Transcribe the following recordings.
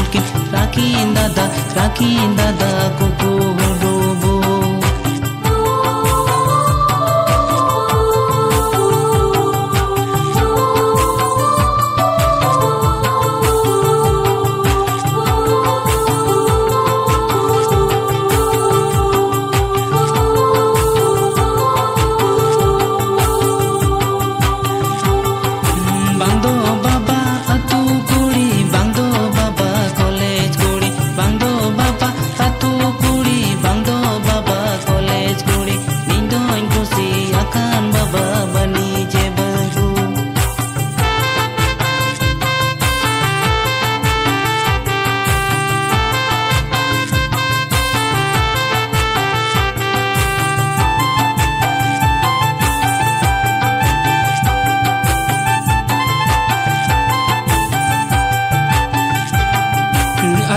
mungkin rakin dada kuku dobo.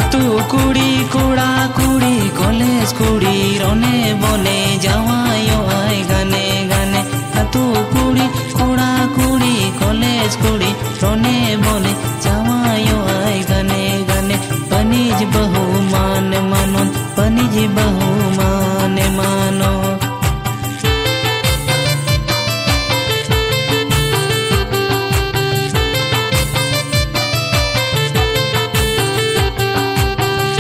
तू कुड़ी कुड़ा कुड़ी कॉलेज कुड़ी रोने बोले जावायो आए गाने गाने। तू कुड़ी कुड़ा कुड़ी कॉलेज कुड़ी रोने बोले जावायो आए गाने गाने। पनीज बहु मान मानोन पनीज बहु